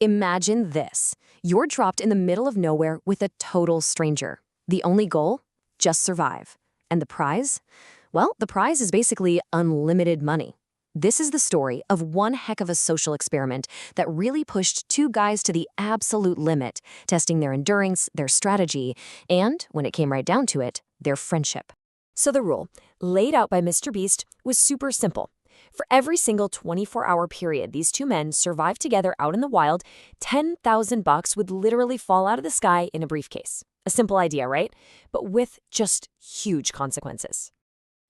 Imagine this. You're dropped in the middle of nowhere with a total stranger. The only goal? Just survive. And the prize? Well, the prize is basically unlimited money. This is the story of one heck of a social experiment that really pushed two guys to the absolute limit, testing their endurance, their strategy, and, when it came right down to it, their friendship. So the rule, laid out by MrBeast, was super simple. For every single 24-hour period these two men survived together out in the wild, $10,000 would literally fall out of the sky in a briefcase. A simple idea, right? But with just huge consequences.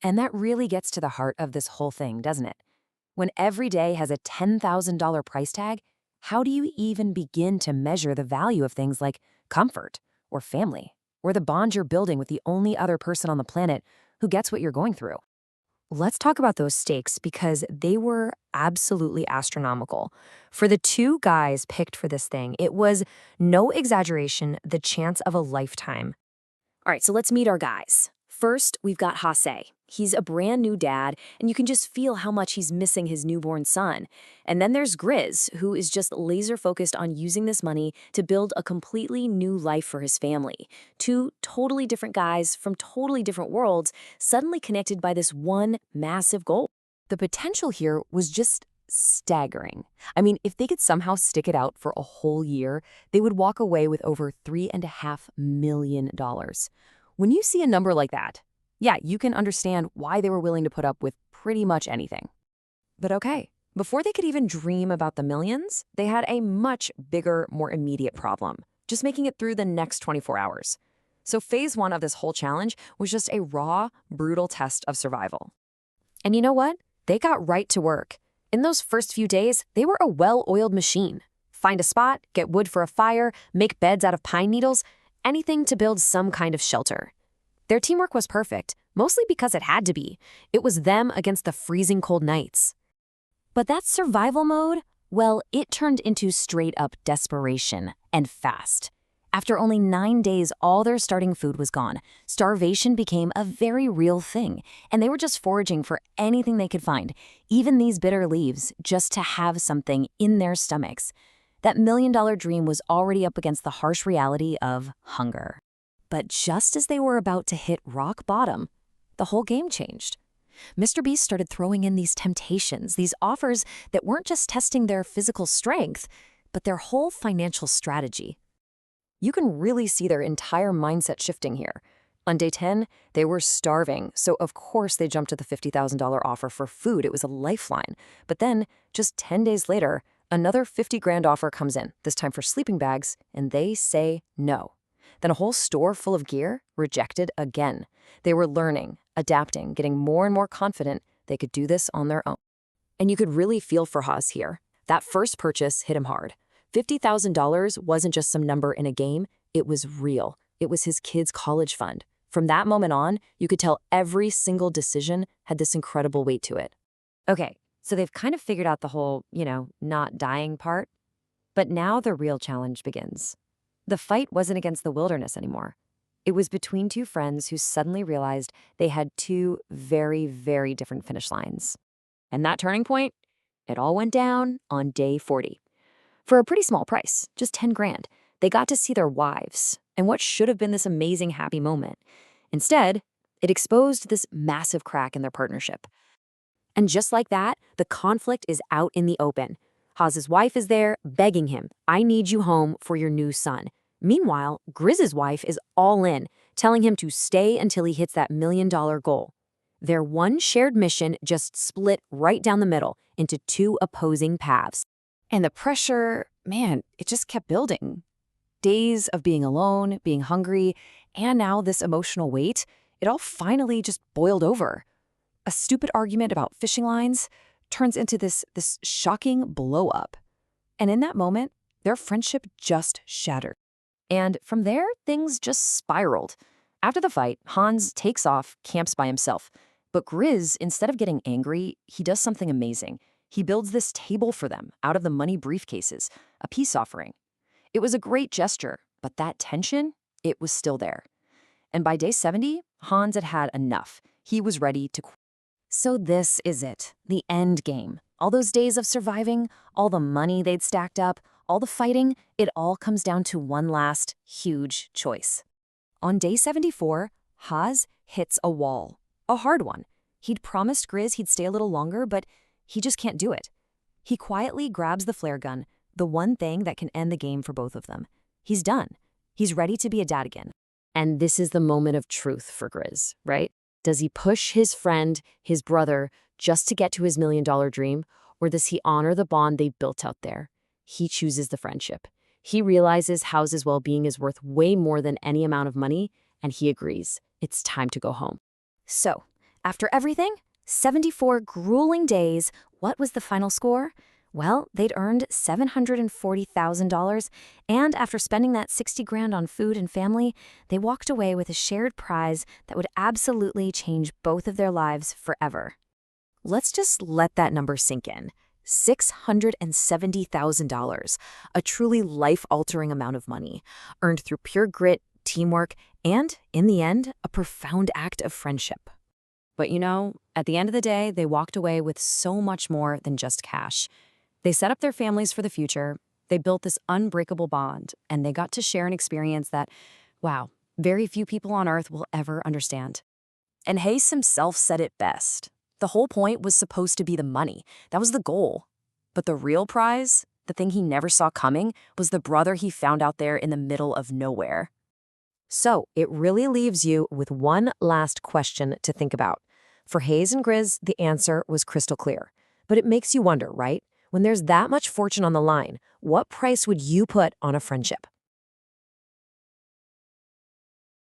And that really gets to the heart of this whole thing, doesn't it? When every day has a $10,000 price tag, how do you even begin to measure the value of things like comfort or family or the bond you're building with the only other person on the planet who gets what you're going through? Let's talk about those stakes because they were absolutely astronomical. For the two guys picked for this thing, it was, no exaggeration, the chance of a lifetime. All right, so let's meet our guys. First, we've got Hase. He's a brand new dad, and you can just feel how much he's missing his newborn son. And then there's Grizz, who is just laser focused on using this money to build a completely new life for his family. Two totally different guys from totally different worlds, suddenly connected by this one massive goal. The potential here was just staggering. I mean, if they could somehow stick it out for a whole year, they would walk away with over $3.5 million. When you see a number like that, yeah, you can understand why they were willing to put up with pretty much anything. But okay, before they could even dream about the millions, they had a much bigger, more immediate problem, just making it through the next 24 hours. So phase one of this whole challenge was just a raw, brutal test of survival. And you know what? They got right to work. In those first few days, they were a well-oiled machine. Find a spot, get wood for a fire, make beds out of pine needles, anything to build some kind of shelter. Their teamwork was perfect, mostly because it had to be. It was them against the freezing cold nights. But that survival mode, well, it turned into straight-up desperation, and fast. After only 9 days, all their starting food was gone. Starvation became a very real thing, and they were just foraging for anything they could find, even these bitter leaves, just to have something in their stomachs. That million-dollar dream was already up against the harsh reality of hunger. But just as they were about to hit rock bottom, the whole game changed. MrBeast started throwing in these temptations, these offers that weren't just testing their physical strength, but their whole financial strategy. You can really see their entire mindset shifting here. On day 10, they were starving, so of course they jumped to the $50,000 offer for food. It was a lifeline. But then, just 10 days later, another 50 grand offer comes in, this time for sleeping bags, and they say no. Then a whole store full of gear rejected again. They were learning, adapting, getting more and more confident they could do this on their own. And you could really feel for Hase here. That first purchase hit him hard. $50,000 wasn't just some number in a game, it was real. It was his kid's college fund. From that moment on, you could tell every single decision had this incredible weight to it. Okay, so they've kind of figured out the whole, not dying part. But now the real challenge begins. The fight wasn't against the wilderness anymore. It was between two friends who suddenly realized they had two very, very different finish lines. And that turning point, it all went down on day 40. For a pretty small price, just 10 grand, they got to see their wives and what should have been this amazing happy moment. Instead, it exposed this massive crack in their partnership. And just like that, the conflict is out in the open. Hase's wife is there, begging him, "I need you home for your new son." Meanwhile, Grizz's wife is all in, telling him to stay until he hits that $1 million goal. Their one shared mission just split right down the middle into two opposing paths. And the pressure, man, it just kept building. Days of being alone, being hungry, and now this emotional weight, it all finally just boiled over. A stupid argument about fishing lines turns into this shocking blow-up. And in that moment, their friendship just shattered. And from there, things just spiraled. After the fight, Hans takes off, camps by himself. But Grizz, instead of getting angry, he does something amazing. He builds this table for them out of the money briefcases, a peace offering. It was a great gesture, but that tension, it was still there. And by day 70, Hans had had enough. He was ready to quit. So this is it, the end game. All those days of surviving, all the money they'd stacked up, All the fighting, it all comes down to one last, huge choice. On day 74, Hase hits a wall. A hard one. He'd promised Grizz he'd stay a little longer, but he just can't do it. He quietly grabs the flare gun, the one thing that can end the game for both of them. He's done. He's ready to be a dad again. And this is the moment of truth for Grizz, right? Does he push his friend, his brother, just to get to his million-dollar dream, or does he honor the bond they built out there? He chooses the friendship. He realizes Hase's well-being is worth way more than any amount of money, and he agrees. It's time to go home. So, after everything, 74 grueling days, what was the final score? Well, they'd earned $740,000, and after spending that 60 grand on food and family, they walked away with a shared prize that would absolutely change both of their lives forever. Let's just let that number sink in. $670,000, a truly life-altering amount of money, earned through pure grit, teamwork, and, in the end, a profound act of friendship. But you know, at the end of the day, they walked away with so much more than just cash. They set up their families for the future, they built this unbreakable bond, and they got to share an experience that, wow, very few people on Earth will ever understand. And Hase himself said it best. The whole point was supposed to be the money. That was the goal. But the real prize, the thing he never saw coming, was the brother he found out there in the middle of nowhere. So it really leaves you with one last question to think about. For Hase and Grizz, the answer was crystal clear. But it makes you wonder, right? When there's that much fortune on the line, what price would you put on a friendship?